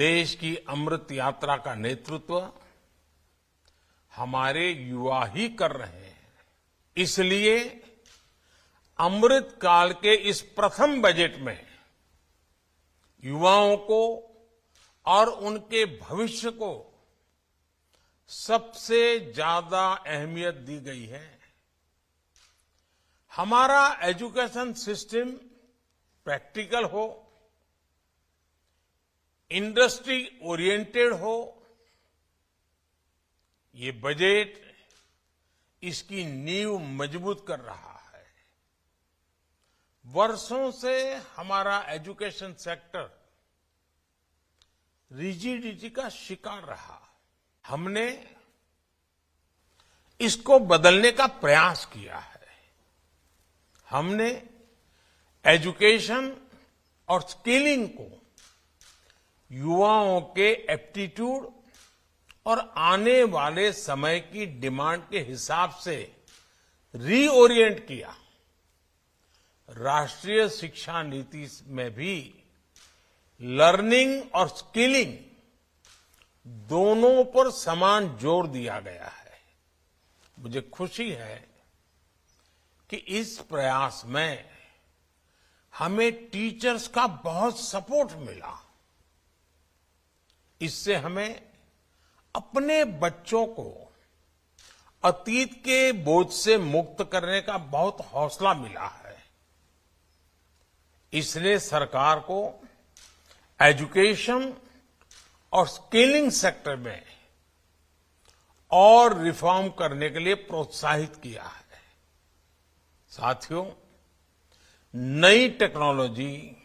देश की अमृत यात्रा का नेतृत्व हमारे युवा ही कर रहे हैं। इसलिए अमृत काल के इस प्रथम बजट में युवाओं को और उनके भविष्य को सबसे ज्यादा अहमियत दी गई है। हमारा एजुकेशन सिस्टम प्रैक्टिकल हो, इंडस्ट्री ओरिएंटेड हो, ये बजट इसकी नींव मजबूत कर रहा है। वर्षों से हमारा एजुकेशन सेक्टर रिजिडिटी का शिकार रहा। हमने इसको बदलने का प्रयास किया है। हमने एजुकेशन और स्किलिंग को युवाओं के एप्टीट्यूड और आने वाले समय की डिमांड के हिसाब से रीओरिएंट किया। राष्ट्रीय शिक्षा नीति में भी लर्निंग और स्किलिंग दोनों पर समान जोर दिया गया है। मुझे खुशी है कि इस प्रयास में हमें टीचर्स का बहुत सपोर्ट मिला। इससे हमें अपने बच्चों को अतीत के बोझ से मुक्त करने का बहुत हौसला मिला है। इसने सरकार को एजुकेशन और स्किलिंग सेक्टर में और रिफॉर्म करने के लिए प्रोत्साहित किया है। साथियों, नई टेक्नोलॉजी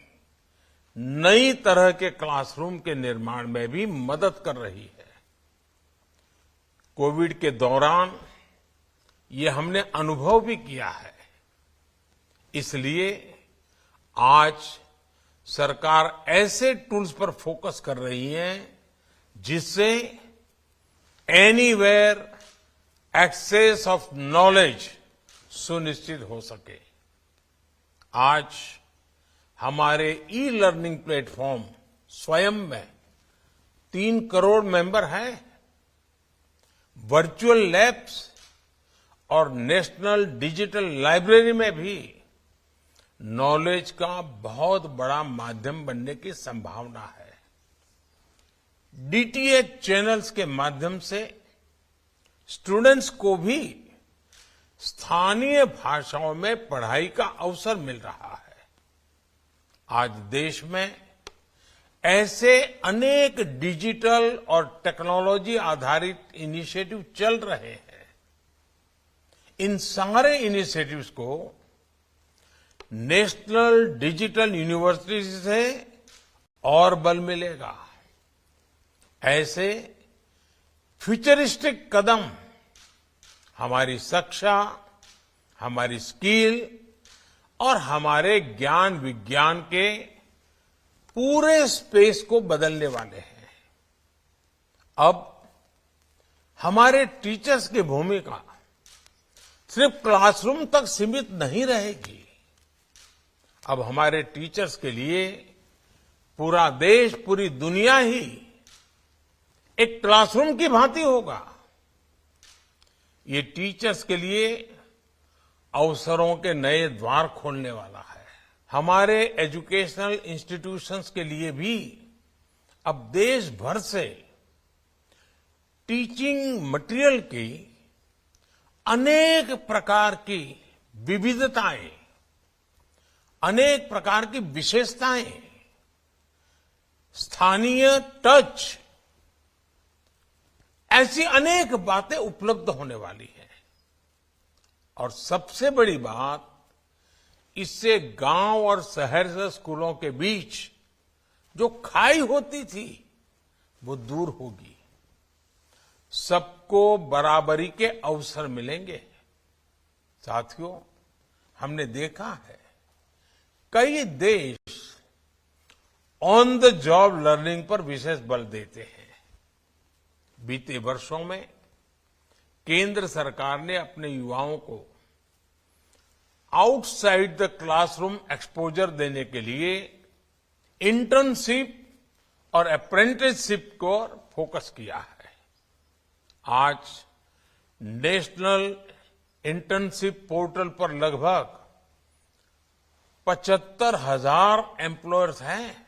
नई तरह के क्लासरूम के निर्माण में भी मदद कर रही है। कोविड के दौरान ये हमने अनुभव भी किया है। इसलिए आज सरकार ऐसे टूल्स पर फोकस कर रही है जिससे एनीवेयर एक्सेस ऑफ नॉलेज सुनिश्चित हो सके। आज हमारे ई लर्निंग प्लेटफॉर्म स्वयं में 3 करोड़ मेंबर हैं। वर्चुअल लैब्स और नेशनल डिजिटल लाइब्रेरी में भी नॉलेज का बहुत बड़ा माध्यम बनने की संभावना है। डीटीएच चैनल्स के माध्यम से स्टूडेंट्स को भी स्थानीय भाषाओं में पढ़ाई का अवसर मिल रहा है। आज देश में ऐसे अनेक डिजिटल और टेक्नोलॉजी आधारित इनिशिएटिव चल रहे हैं। इन सारे इनिशिएटिव्स को नेशनल डिजिटल यूनिवर्सिटी से और बल मिलेगा। ऐसे फ्यूचरिस्टिक कदम हमारी शिक्षा, हमारी स्किल और हमारे ज्ञान विज्ञान के पूरे स्पेस को बदलने वाले हैं। अब हमारे टीचर्स की भूमिका सिर्फ क्लासरूम तक सीमित नहीं रहेगी। अब हमारे टीचर्स के लिए पूरा देश, पूरी दुनिया ही एक क्लासरूम की भांति होगा। ये टीचर्स के लिए अवसरों के नए द्वार खोलने वाला है। हमारे एजुकेशनल इंस्टीट्यूशंस के लिए भी अब देश भर से टीचिंग मटेरियल की अनेक प्रकार की विविधताएं, अनेक प्रकार की विशेषताएं, स्थानीय टच, ऐसी अनेक बातें उपलब्ध होने वाली है। और सबसे बड़ी बात, इससे गांव और शहर से स्कूलों के बीच जो खाई होती थी वो दूर होगी। सबको बराबरी के अवसर मिलेंगे। साथियों, हमने देखा है कई देश ऑन द जॉब लर्निंग पर विशेष बल देते हैं। बीते वर्षों में केंद्र सरकार ने अपने युवाओं को आउटसाइड द क्लासरूम एक्सपोजर देने के लिए इंटर्नशिप और अप्रेंटिसशिप को फोकस किया है। आज नेशनल इंटर्नशिप पोर्टल पर लगभग 75,000 एम्प्लॉयर्स हैं।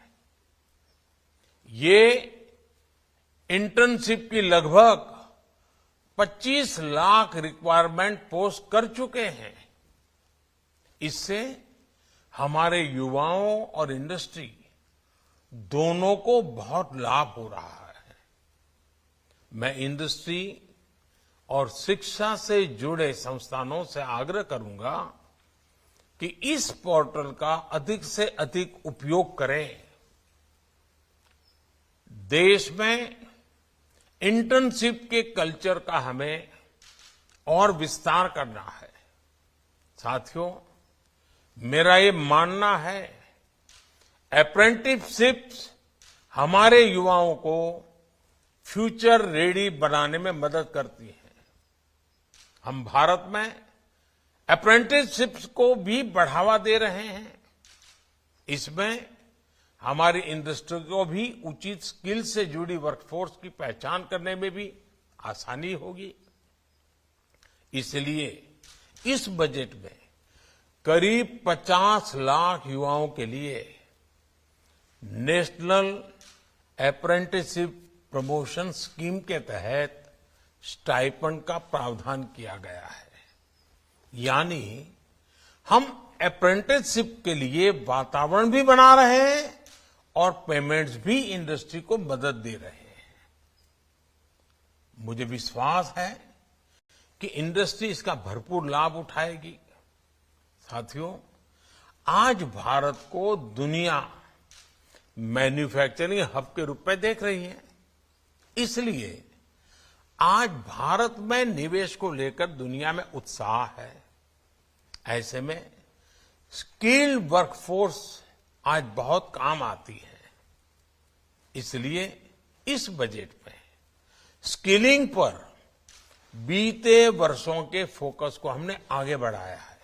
ये इंटर्नशिप की लगभग 25 लाख रिक्वायरमेंट पोस्ट कर चुके हैं। इससे हमारे युवाओं और इंडस्ट्री दोनों को बहुत लाभ हो रहा है। मैं इंडस्ट्री और शिक्षा से जुड़े संस्थानों से आग्रह करूंगा कि इस पोर्टल का अधिक से अधिक उपयोग करें। देश में इंटर्नशिप के कल्चर का हमें और विस्तार करना है। साथियों, मेरा ये मानना है अप्रेंटिसशिप्स हमारे युवाओं को फ्यूचर रेडी बनाने में मदद करती है। हम भारत में अप्रेंटिसशिप्स को भी बढ़ावा दे रहे हैं। इसमें हमारी इंडस्ट्री को भी उचित स्किल से जुड़ी वर्कफोर्स की पहचान करने में भी आसानी होगी। इसलिए इस बजट में करीब 50 लाख युवाओं के लिए नेशनल अप्रेंटिसशिप प्रमोशन स्कीम के तहत स्टाइपेंड का प्रावधान किया गया है। यानी हम अप्रेंटिसशिप के लिए वातावरण भी बना रहे हैं और पेमेंट्स भी इंडस्ट्री को मदद दे रहे हैं। मुझे विश्वास है कि इंडस्ट्री इसका भरपूर लाभ उठाएगी। साथियों, आज भारत को दुनिया मैन्युफैक्चरिंग हब के रूप में देख रही है। इसलिए आज भारत में निवेश को लेकर दुनिया में उत्साह है। ऐसे में स्किल्ड वर्कफोर्स आज बहुत काम आती है। इसलिए इस बजट में स्किलिंग पर बीते वर्षों के फोकस को हमने आगे बढ़ाया है।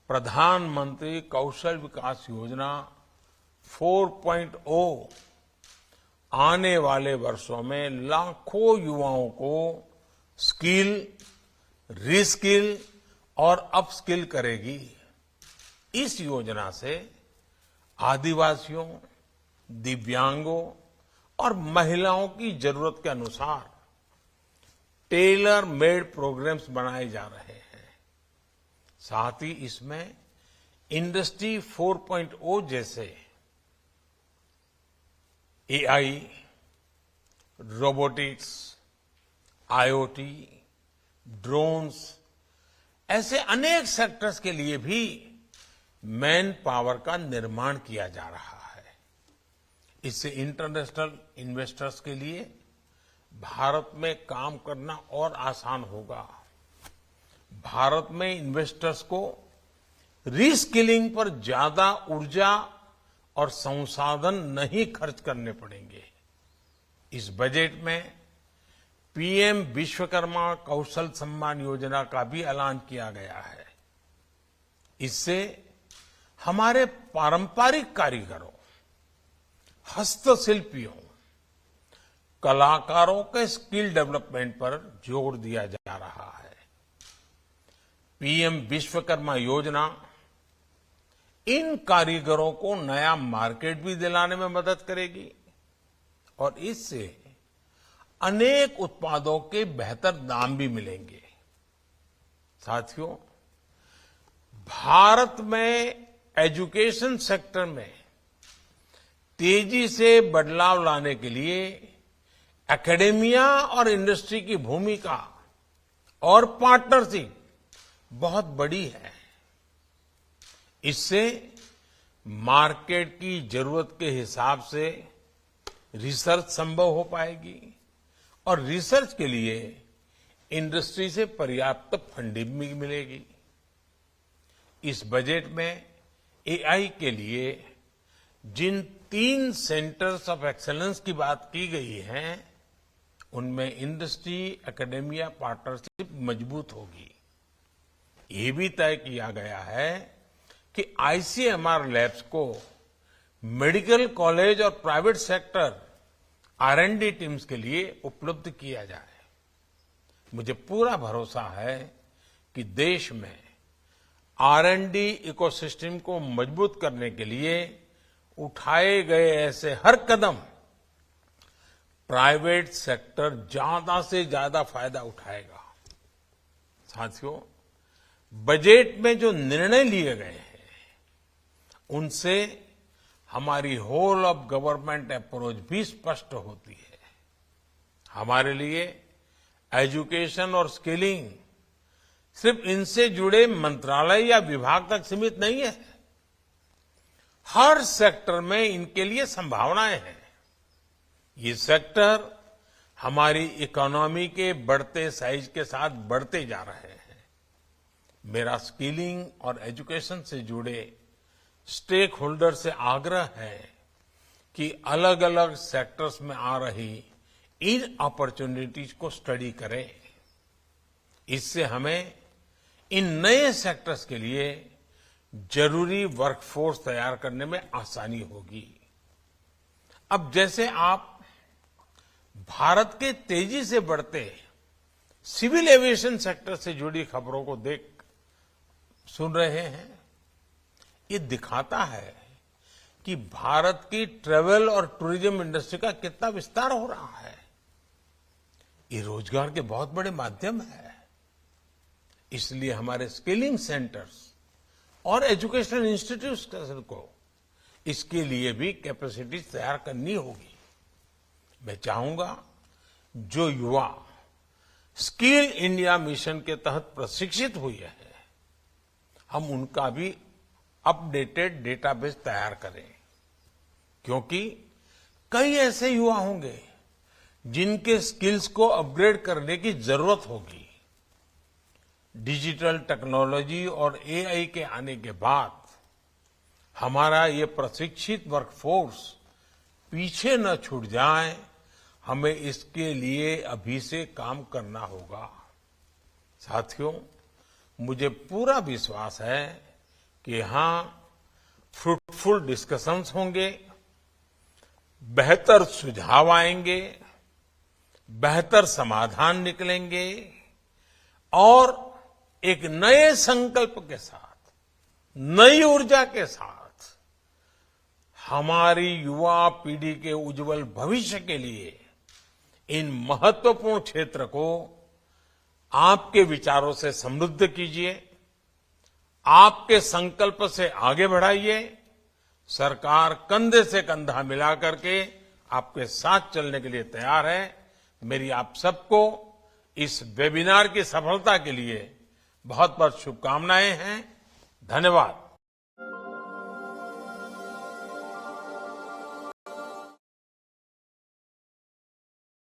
प्रधानमंत्री कौशल विकास योजना 4.0 आने वाले वर्षों में लाखों युवाओं को स्किल, रीस्किल और अपस्किल करेगी। इस योजना से आदिवासियों, दिव्यांगों और महिलाओं की जरूरत के अनुसार टेलर मेड प्रोग्राम्स बनाए जा रहे हैं। साथ ही इसमें इंडस्ट्री 4.0 जैसे एआई, रोबोटिक्स, आईओटी, ड्रोन्स ऐसे अनेक सेक्टर्स के लिए भी मैन पावर का निर्माण किया जा रहा है। इससे इंटरनेशनल इन्वेस्टर्स के लिए भारत में काम करना और आसान होगा। भारत में इन्वेस्टर्स को रीस्किलिंग पर ज्यादा ऊर्जा और संसाधन नहीं खर्च करने पड़ेंगे। इस बजट में पीएम विश्वकर्मा कौशल सम्मान योजना का भी ऐलान किया गया है। इससे हमारे पारंपरिक कारीगरों, हस्तशिल्पियों, कलाकारों के स्किल डेवलपमेंट पर जोर दिया जा रहा है। पीएम विश्वकर्मा योजना इन कारीगरों को नया मार्केट भी दिलाने में मदद करेगी और इससे अनेक उत्पादों के बेहतर दाम भी मिलेंगे। साथियों, भारत में एजुकेशन सेक्टर में तेजी से बदलाव लाने के लिए एकेडेमिया और इंडस्ट्री की भूमिका और पार्टनरशिप बहुत बड़ी है। इससे मार्केट की जरूरत के हिसाब से रिसर्च संभव हो पाएगी और रिसर्च के लिए इंडस्ट्री से पर्याप्त फंडिंग भी मिलेगी। इस बजट में एआई के लिए जिन 3 सेंटर्स ऑफ एक्सीलेंस की बात की गई है, उनमें इंडस्ट्री एकेडेमिया पार्टनरशिप मजबूत होगी। ये भी तय किया गया है कि आईसीएमआर लैब्स को मेडिकल कॉलेज और प्राइवेट सेक्टर R&D टीम्स के लिए उपलब्ध किया जाए। मुझे पूरा भरोसा है कि देश में R&D इकोसिस्टम को मजबूत करने के लिए उठाए गए ऐसे हर कदम प्राइवेट सेक्टर ज्यादा से ज्यादा फायदा उठाएगा। साथियों, बजट में जो निर्णय लिए गए हैं उनसे हमारी होल ऑफ गवर्नमेंट अप्रोच भी स्पष्ट होती है। हमारे लिए एजुकेशन और स्किलिंग सिर्फ इनसे जुड़े मंत्रालय या विभाग तक सीमित नहीं है। हर सेक्टर में इनके लिए संभावनाएं हैं। ये सेक्टर हमारी इकोनॉमी के बढ़ते साइज के साथ बढ़ते जा रहे हैं। मेरा स्किलिंग और एजुकेशन से जुड़े स्टेक होल्डर से आग्रह है कि अलग अलग सेक्टर्स में आ रही इन अपॉर्चुनिटीज को स्टडी करें। इससे हमें इन नए सेक्टर्स के लिए जरूरी वर्कफोर्स तैयार करने में आसानी होगी। अब जैसे आप भारत के तेजी से बढ़ते सिविल एविएशन सेक्टर से जुड़ी खबरों को सुन रहे हैं, ये दिखाता है कि भारत की ट्रेवल और टूरिज्म इंडस्ट्री का कितना विस्तार हो रहा है। ये रोजगार के बहुत बड़े माध्यम है। इसलिए हमारे स्किलिंग सेंटर्स और एजुकेशनल इंस्टीट्यूशन को इसके लिए भी कैपेसिटीज तैयार करनी होगी। मैं चाहूंगा जो युवा स्किल इंडिया मिशन के तहत प्रशिक्षित हुए हैं, हम उनका भी अपडेटेड डेटाबेस तैयार करें, क्योंकि कई ऐसे युवा होंगे जिनके स्किल्स को अपग्रेड करने की जरूरत होगी। डिजिटल टेक्नोलॉजी और AI के आने के बाद हमारा ये प्रशिक्षित वर्कफोर्स पीछे न छूट जाए, हमें इसके लिए अभी से काम करना होगा। साथियों, मुझे पूरा विश्वास है कि यहां फ्रूटफुल डिस्कशंस होंगे, बेहतर सुझाव आएंगे, बेहतर समाधान निकलेंगे और एक नए संकल्प के साथ, नई ऊर्जा के साथ हमारी युवा पीढ़ी के उज्जवल भविष्य के लिए इन महत्वपूर्ण क्षेत्र को आपके विचारों से समृद्ध कीजिए, आपके संकल्प से आगे बढ़ाइए। सरकार कंधे से कंधा मिला करके आपके साथ चलने के लिए तैयार है। मेरी आप सबको इस वेबिनार की सफलता के लिए बहुत बहुत शुभकामनाएं हैं। धन्यवाद।